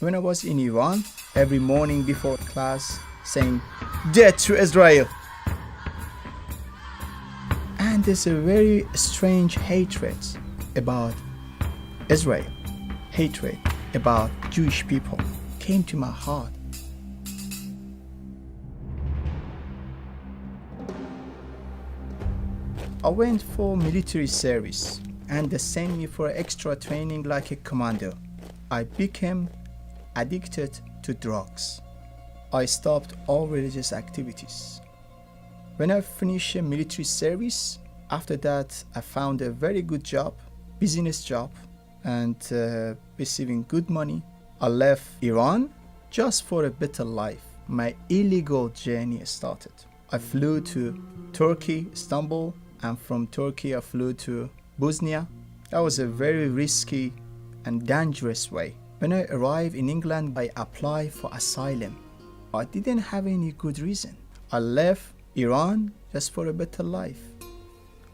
when I was in Iran, every morning before class saying, "Death to Israel." And there's a very strange hatred about Israel, hatred about Jewish people came to my heart. I went for military service and they sent me for extra training like a commando. I became addicted to drugs. I stopped all religious activities. When I finished military service, after that I found a very good job, business job, and receiving good money. I left Iran just for a better life. My illegal journey started. I flew to Turkey, Istanbul, and from Turkey I flew to Bosnia. That was a very risky and dangerous way. When I arrived in England, I applied for asylum. I didn't have any good reason. I left Iran just for a better life.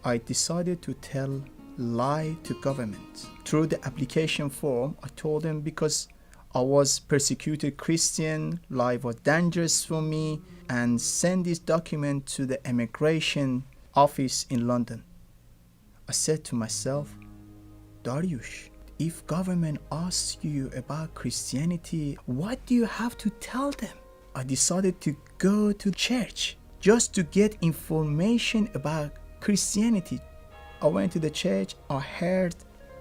I decided to tell lie to government. Through the application form, I told them because I was persecuted Christian, life was dangerous for me, and send this document to the immigration office in London. I said to myself, Dariush, if government asks you about Christianity, what do you have to tell them? I decided to go to church just to get information about Christianity. I went to the church, I heard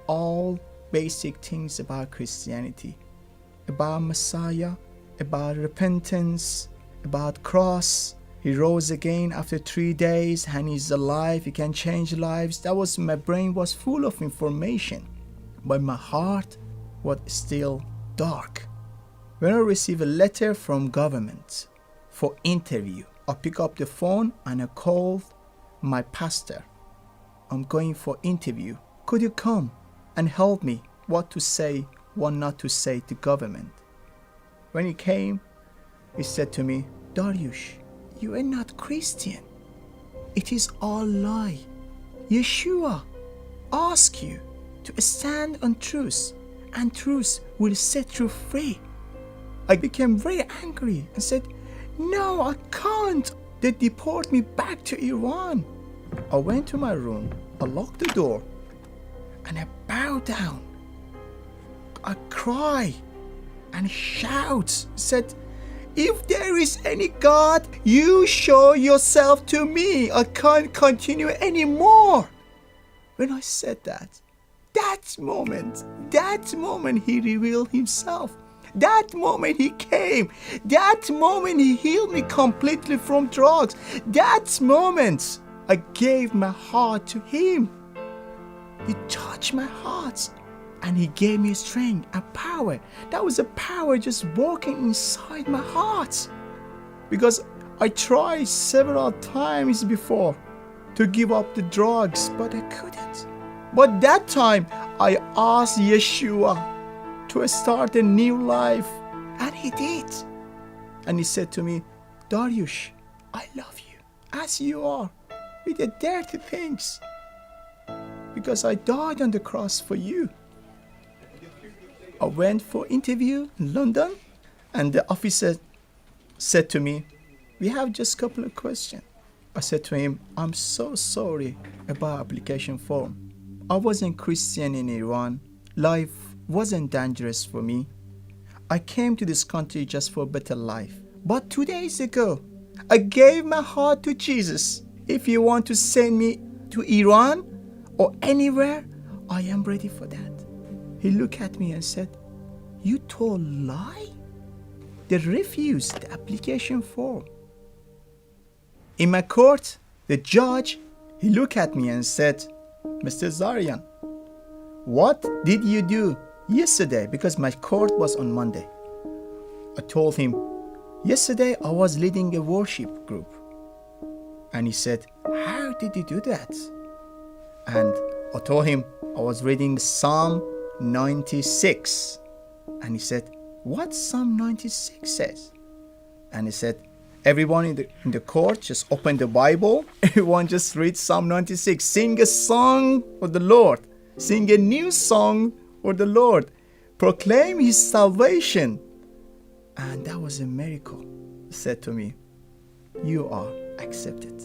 all basic things about Christianity, about Messiah, about repentance, about cross. He rose again after 3 days and he's alive, he can change lives. That was, my brain was full of information, but my heart was still dark. When I received a letter from government for interview, I picked up the phone and I called my pastor. I'm going for interview. Could you come and help me what to say, what not to say to government? When he came, he said to me, Dariush, you are not Christian. It is all lie. Yeshua asks you to stand on truth, and truth will set you free. I became very angry and said, no, I can't. They deport me back to Iran. I went to my room, I locked the door, and I bowed down. I cried and shout, said, if there is any God, you show yourself to me. I can't continue anymore. When I said that moment he revealed himself. That moment he came. That moment he healed me completely from drugs. That moment I gave my heart to him. He touched my heart and he gave me strength and power. That was a power just working inside my heart. Because I tried several times before to give up the drugs, but I couldn't. But that time I asked Yeshua to start a new life, and he did. And he said to me, Dariush, I love you as you are, with the dirty things, because I died on the cross for you. I went for interview in London, and the officer said to me, we have just a couple of questions. I said to him, I'm so sorry about application form. I wasn't Christian in Iran. Life wasn't dangerous for me. I came to this country just for a better life. But 2 days ago, I gave my heart to Jesus. If you want to send me to Iran or anywhere, I am ready for that. He looked at me and said, you told lie? They refused the application form. In my court, the judge, he looked at me and said, Mr. Zarayan, what did you do yesterday? Because my court was on Monday. I told him, yesterday I was leading a worship group. And he said, how did you do that? And I told him I was reading Psalm 96. And he said, what Psalm 96 says? And he said, everyone in the court just open the Bible. Everyone just read Psalm 96. Sing a song for the Lord. Sing a new song for the Lord. proclaim his salvation. And that was a miracle. He said to me, you are accepted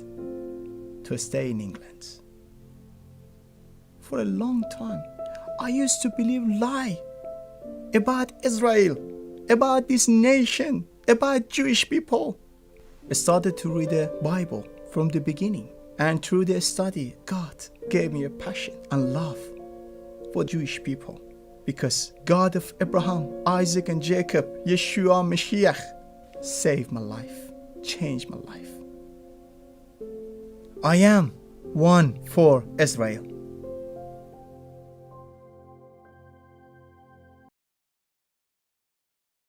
to stay in England. For a long time, I used to believe lie about Israel, about this nation, about Jewish people. I started to read the Bible from the beginning. And through the study, God gave me a passion and love for Jewish people. Because God of Abraham, Isaac and Jacob, Yeshua Mashiach, saved my life, changed my life. I am one for Israel.